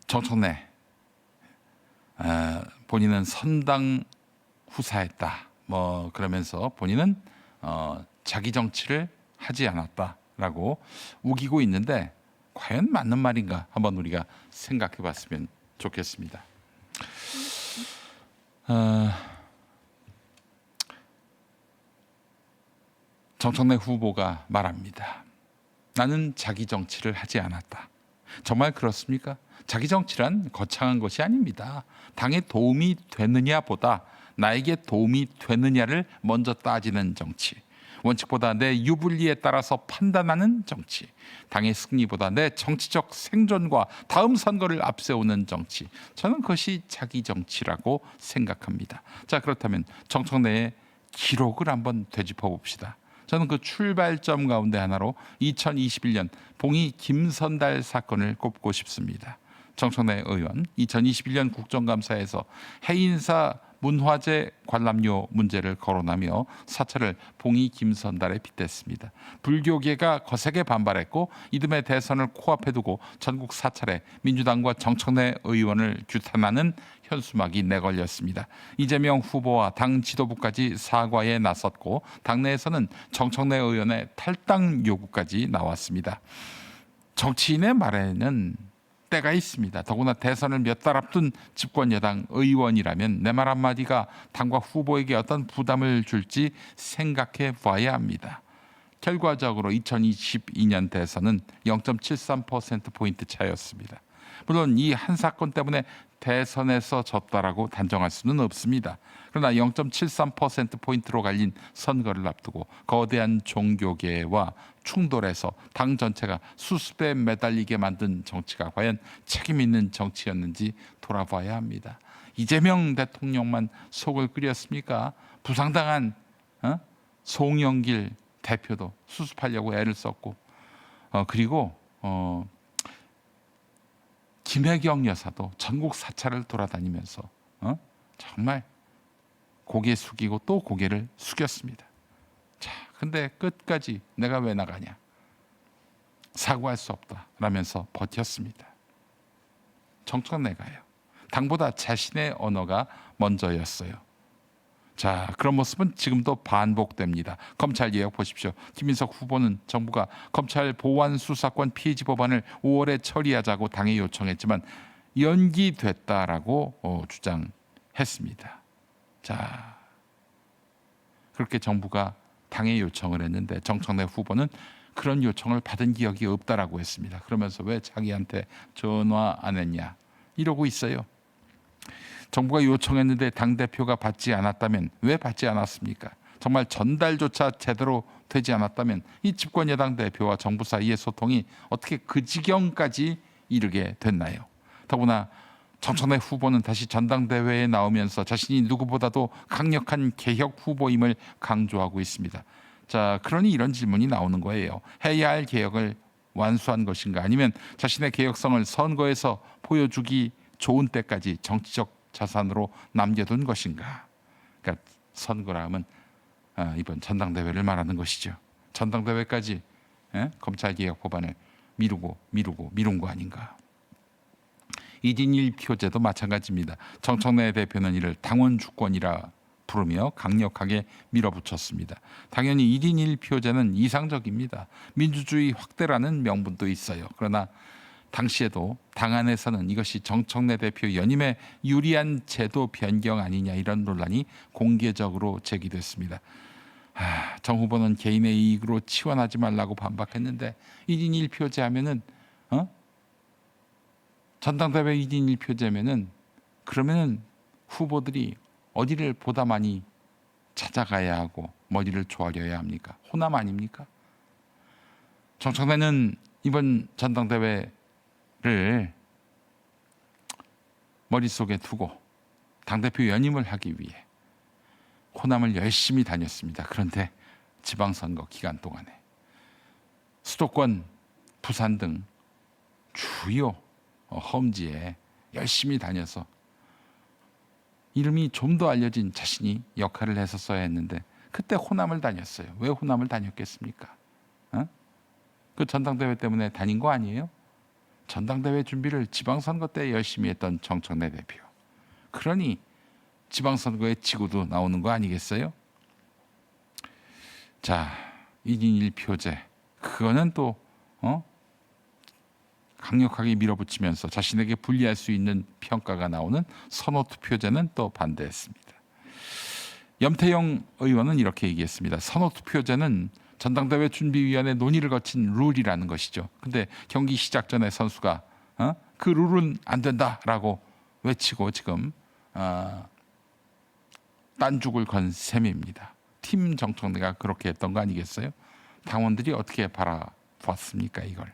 정청래 본인은 선당 후사했다. 뭐 그러면서 본인은 자기 정치를 하지 않았다라고 우기고 있는데 과연 맞는 말인가 한번 우리가 생각해봤으면 좋겠습니다. 정청래 후보가 말합니다. 나는 자기 정치를 하지 않았다. 정말 그렇습니까? 자기 정치란 거창한 것이 아닙니다. 당에 도움이 되느냐보다 나에게 도움이 되느냐를 먼저 따지는 정치. 원칙보다 내 유불리에 따라서 판단하는 정치. 당의 승리보다 내 정치적 생존과 다음 선거를 앞세우는 정치. 저는 그것이 자기 정치라고 생각합니다. 자, 그렇다면 정청래의 기록을 한번 되짚어 봅시다. 저는 그 출발점 가운데 하나로 2021년 봉이 김선달 사건을 꼽고 싶습니다. 정청래 의원 2021년 국정감사에서 해인사 문화재 관람료 문제를 거론하며 사찰을 봉이 김선달에 빗댔습니다. 불교계가 거세게 반발했고 이듬해 대선을 코앞에 두고 전국 사찰에 민주당과 정청래 의원을 규탄하는 현수막이 내걸렸습니다. 이재명 후보와 당 지도부까지 사과에 나섰고 당내에서는 정청래 의원의 탈당 요구까지 나왔습니다. 정치인의 말에는 때가 있습니다. 더구나 대선을 몇 달 앞둔 집권 여당 의원이라면 내 말 한마디가 당과 후보에게 어떤 부담을 줄지 생각해 봐야 합니다. 결과적으로 2022년 대선은 0.73%포인트 차였습니다. 물론 이 한 사건 때문에 대선에서 졌다라고 단정할 수는 없습니다. 그러나 0.73%포인트로 갈린 선거를 앞두고 거대한 종교계와 충돌해서 당 전체가 수습에 매달리게 만든 정치가 과연 책임 있는 정치였는지 돌아봐야 합니다. 이재명 대통령만 속을 끓였습니까? 부상당한 송영길 대표도 수습하려고 애를 썼고 그리고 김혜경 여사도 전국 사찰을 돌아다니면서 정말 고개 숙이고 또 고개를 숙였습니다. 자, 근데 끝까지 내가 왜 나가냐? 사과할 수 없다라면서 버텼습니다. 정청래가요. 당보다 자신의 언어가 먼저였어요. 자, 그런 모습은 지금도 반복됩니다. 검찰 개혁 보십시오. 김인석 후보는 정부가 검찰 보완 수사권 폐지 법안을 5월에 처리하자고 당에 요청했지만 연기됐다라고 주장했습니다. 자, 그렇게 정부가 당에 요청을 했는데 정청래 후보는 그런 요청을 받은 기억이 없다라고 했습니다. 그러면서 왜 자기한테 전화 안 했냐 이러고 있어요. 정부가 요청했는데 당대표가 받지 않았다면 왜 받지 않았습니까? 정말 전달조차 제대로 되지 않았다면 이 집권 여당 대표와 정부 사이의 소통이 어떻게 그 지경까지 이르게 됐나요? 더구나 정청래 후보는 다시 전당대회에 나오면서 자신이 누구보다도 강력한 개혁 후보임을 강조하고 있습니다. 자, 그러니 이런 질문이 나오는 거예요. 해야 할 개혁을 완수한 것인가? 아니면 자신의 개혁성을 선거에서 보여주기 좋은 때까지 정치적 자산으로 남겨둔 것인가? 그러니까 선거라 하면 이번 전당대회를 말하는 것이죠. 전당대회까지 검찰개혁 법안을 미룬 거 아닌가? 1인 1표제도 마찬가지입니다. 정청래 대표는 이를 당원 주권이라 부르며 강력하게 밀어붙였습니다. 당연히 1인 1표제는 이상적입니다. 민주주의 확대라는 명분도 있어요. 그러나 당시에도 당 안에서는 이것이 정청래 대표 연임에 유리한 제도 변경 아니냐 이런 논란이 공개적으로 제기됐습니다. 정 후보는 개인의 이익으로 치환하지 말라고 반박했는데 1인 1표제 하면은 전당대회 1인 1표제면은 그러면은 후보들이 어디를 보다 많이 찾아가야 하고 머리를 조아려야 합니까? 호남 아닙니까? 정청래는 이번 전당대회를 머릿속에 두고 당대표 연임을 하기 위해 호남을 열심히 다녔습니다. 그런데 지방선거 기간 동안에 수도권, 부산 등 주요 험지에 열심히 다녀서 이름이 좀 더 알려진 자신이 역할을 했었어야 했는데 그때 호남을 다녔어요. 왜 호남을 다녔겠습니까? 그 전당대회 때문에 다닌 거 아니에요? 전당대회 준비를 지방선거 때 열심히 했던 정청래 대표. 그러니 지방선거에 지고도 나오는 거 아니겠어요? 자, 1인 1표제. 그거는 또 강력하게 밀어붙이면서 자신에게 불리할 수 있는 평가가 나오는 선호투표제는 또 반대했습니다. 염태영 의원은 이렇게 얘기했습니다. 선호투표제는 전당대회 준비위원회 논의를 거친 룰이라는 것이죠. 근데 경기 시작 전에 선수가 그 룰은 안 된다라고 외치고 지금 딴죽을 건 셈입니다. 팀 정청래가 그렇게 했던 거 아니겠어요? 당원들이 어떻게 바라봤습니까 이걸?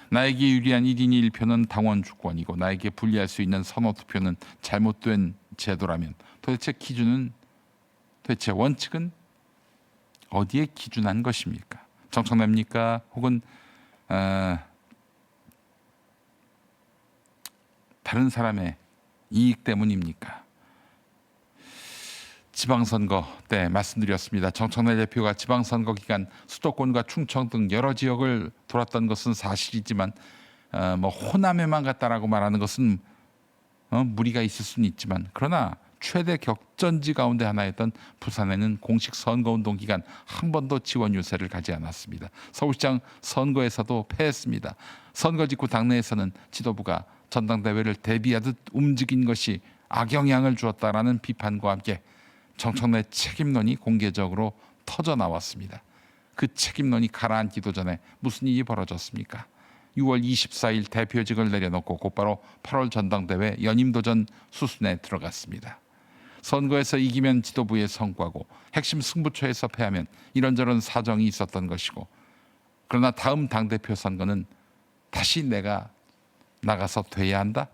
나에게 유리한 1인 1표는 당원 주권이고 나에게 불리할 수 있는 선호투표는 잘못된 제도라면 도대체 원칙은 어디에 기준한 것입니까? 정청래입니까? 혹은 다른 사람의 이익 때문입니까? 지방선거 때 말씀드렸습니다. 정청래 대표가 지방선거 기간 수도권과 충청 등 여러 지역을 돌았던 것은 사실이지만 호남에만 갔다라고 말하는 것은 무리가 있을 수는 있지만 그러나 최대 격전지 가운데 하나였던 부산에는 공식 선거운동 기간 한 번도 지원 유세를 가지 않았습니다. 서울시장 선거에서도 패했습니다. 선거 직후 당내에서는 지도부가 전당대회를 대비하듯 움직인 것이 악영향을 주었다라는 비판과 함께 정청래 책임론이 공개적으로 터져 나왔습니다. 그 책임론이 가라앉기도 전에 무슨 일이 벌어졌습니까? 6월 24일 대표직을 내려놓고 곧바로 8월 전당대회 연임도전 수순에 들어갔습니다. 선거에서 이기면 지도부의 성과고 핵심 승부처에서 패하면 이런저런 사정이 있었던 것이고 그러나 다음 당대표 선거는 다시 내가 나가서 돼야 한다.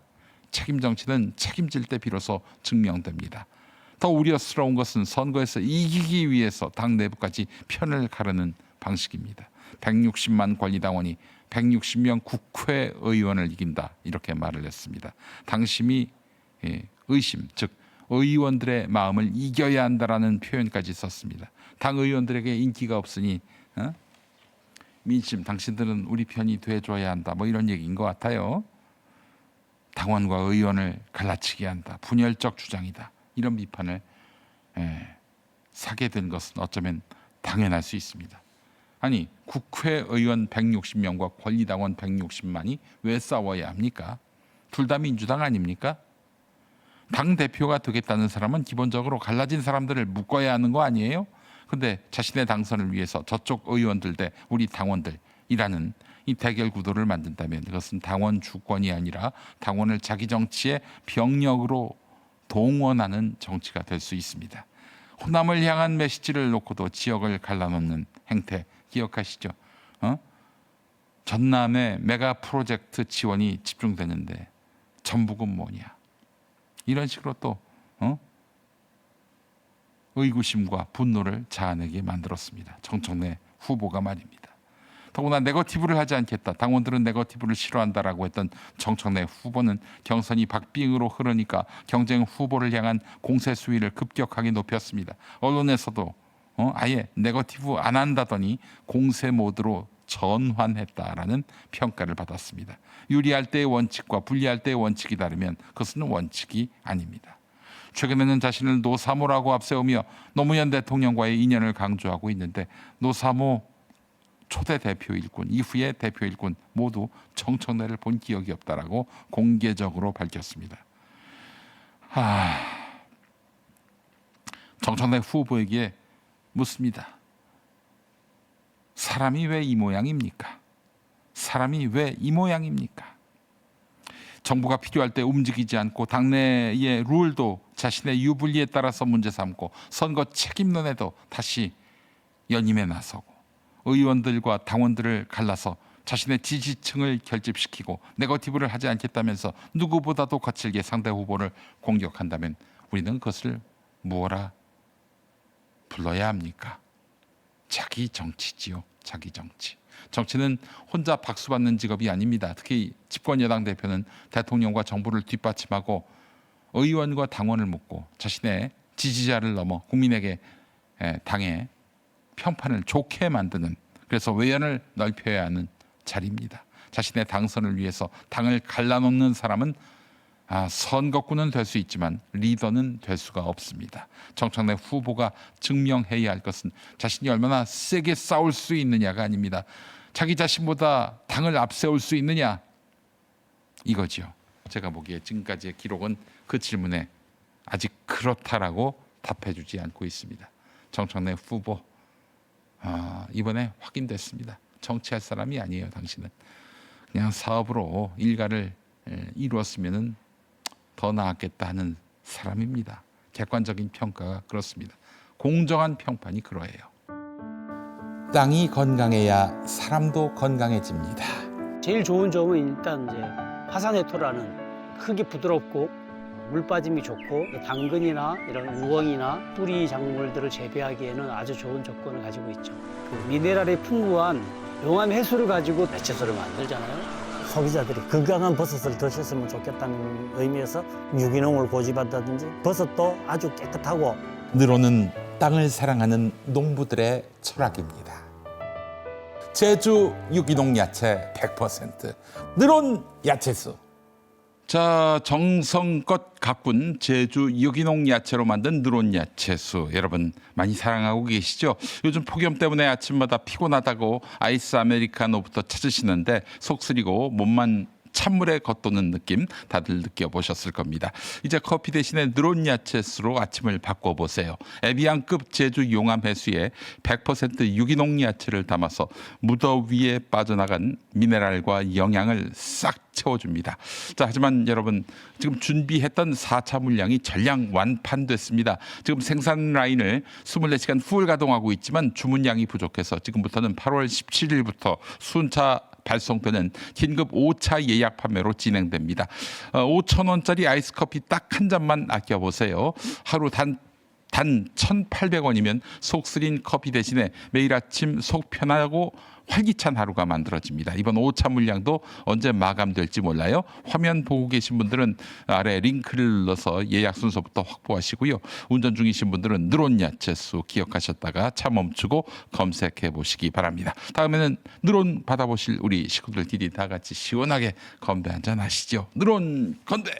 책임 정치는 책임질 때 비로소 증명됩니다. 더 우려스러운 것은 선거에서 이기기 위해서 당 내부까지 편을 가르는 방식입니다. 160만 권리당원이 160명 국회의원을 이긴다 이렇게 말을 했습니다. 당심이 의심 즉 의원들의 마음을 이겨야 한다라는 표현까지 썼습니다. 당 의원들에게 인기가 없으니 민심 당신들은 우리 편이 돼줘야 한다 이런 얘기인 것 같아요. 당원과 의원을 갈라치게 한다. 분열적 주장이다. 이런 비판을 사게 된 것은 어쩌면 당연할 수 있습니다. 아니 국회의원 160명과 권리당원 160만이 왜 싸워야 합니까? 둘 다 민주당 아닙니까? 당대표가 되겠다는 사람은 기본적으로 갈라진 사람들을 묶어야 하는 거 아니에요? 근데 자신의 당선을 위해서 저쪽 의원들 대 우리 당원들이라는 이 대결 구도를 만든다면 그것은 당원 주권이 아니라 당원을 자기 정치의 병력으로 동원하는 정치가 될 수 있습니다. 호남을 향한 메시지를 놓고도 지역을 갈라놓는 행태 기억하시죠? 전남에 메가 프로젝트 지원이 집중되는데 전북은 뭐냐? 이런 식으로 또 의구심과 분노를 자아내게 만들었습니다. 정청래 후보가 말입니다. 더구나 네거티브를 하지 않겠다. 당원들은 네거티브를 싫어한다라고 했던 정청래 후보는 경선이 박빙으로 흐르니까 경쟁 후보를 향한 공세 수위를 급격하게 높였습니다. 언론에서도 아예 네거티브 안 한다더니 공세 모드로 전환했다라는 평가를 받았습니다. 유리할 때의 원칙과 불리할 때의 원칙이 다르면 그것은 원칙이 아닙니다. 최근에는 자신을 노사모라고 앞세우며 노무현 대통령과의 인연을 강조하고 있는데 노사모 초대 대표 일꾼, 이후의 대표 일꾼 모두 정청래를 본 기억이 없다라고 공개적으로 밝혔습니다. 정청래 후보에게 묻습니다. 사람이 왜 이 모양입니까? 사람이 왜 이 모양입니까? 정부가 필요할 때 움직이지 않고 당내의 룰도 자신의 유불리에 따라서 문제 삼고 선거 책임론에도 다시 연임에 나서고 의원들과 당원들을 갈라서 자신의 지지층을 결집시키고 네거티브를 하지 않겠다면서 누구보다도 거칠게 상대 후보를 공격한다면 우리는 그것을 무엇라 불러야 합니까? 자기 정치지요. 자기 정치. 정치는 혼자 박수 받는 직업이 아닙니다. 특히 집권 여당 대표는 대통령과 정부를 뒷받침하고 의원과 당원을 묶고 자신의 지지자를 넘어 국민에게 당의 평판을 좋게 만드는 그래서 외연을 넓혀야 하는 자리입니다. 자신의 당선을 위해서 당을 갈라놓는 사람은 선거꾼은 될 수 있지만 리더는 될 수가 없습니다. 정청래 후보가 증명해야 할 것은 자신이 얼마나 세게 싸울 수 있느냐가 아닙니다. 자기 자신보다 당을 앞세울 수 있느냐, 이거지요. 제가 보기에 지금까지의 기록은 그 질문에 아직 그렇다라고 답해주지 않고 있습니다. 정청래 후보 이번에 확인됐습니다. 정치할 사람이 아니에요. 당신은 그냥 사업으로 일가를 이루었으면 더 나았겠다 하는 사람입니다. 객관적인 평가가 그렇습니다. 공정한 평판이 그러해요. 땅이 건강해야 사람도 건강해집니다. 제일 좋은 점은 일단 이제 화산의 토라는 크기 부드럽고 물 빠짐이 좋고 당근이나 이런 우엉이나 뿌리 작물들을 재배하기에는 아주 좋은 조건을 가지고 있죠. 그 미네랄이 풍부한 용암 해수를 가지고 야채소를 만들잖아요. 소비자들이 건강한 버섯을 드셨으면 좋겠다는 의미에서 유기농을 고집한다든지 버섯도 아주 깨끗하고 늘어는 땅을 사랑하는 농부들의 철학입니다. 제주 유기농 야채 100%, 늘어온 야채수. 자, 정성껏 가꾼 제주 유기농 야채로 만든 늘어온 야채수, 여러분 많이 사랑하고 계시죠? 요즘 폭염 때문에 아침마다 피곤하다고 아이스 아메리카노부터 찾으시는데 속 쓰리고 몸만 찬물에 겉도는 느낌 다들 느껴보셨을 겁니다. 이제 커피 대신에 늘어온 야채수로 아침을 바꿔보세요. 에비앙급 제주 용암 해수에 100% 유기농 야채를 담아서 무더위에 빠져나간 미네랄과 영양을 싹 채워줍니다. 자, 하지만 여러분 지금 준비했던 4차 물량이 전량 완판됐습니다. 지금 생산 라인을 24시간 풀 가동하고 있지만 주문량이 부족해서 지금부터는 8월 17일부터 순차 발송되는 긴급 5차 예약 판매로 진행됩니다. 5,000원짜리 아이스커피 딱 한 잔만 아껴보세요. 하루 단 1,800원이면 속 쓰린 커피 대신에 매일 아침 속 편하고 활기찬 하루가 만들어집니다. 이번 5차 물량도 언제 마감될지 몰라요. 화면 보고 계신 분들은 아래 링크를 눌러서 예약 순서부터 확보하시고요. 운전 중이신 분들은 늘어온 야채수 기억하셨다가 차 멈추고 검색해 보시기 바랍니다. 다음에는 늘어온 받아보실 우리 식구들끼리 다 같이 시원하게 건배 한잔 하시죠. 늘어온 건배.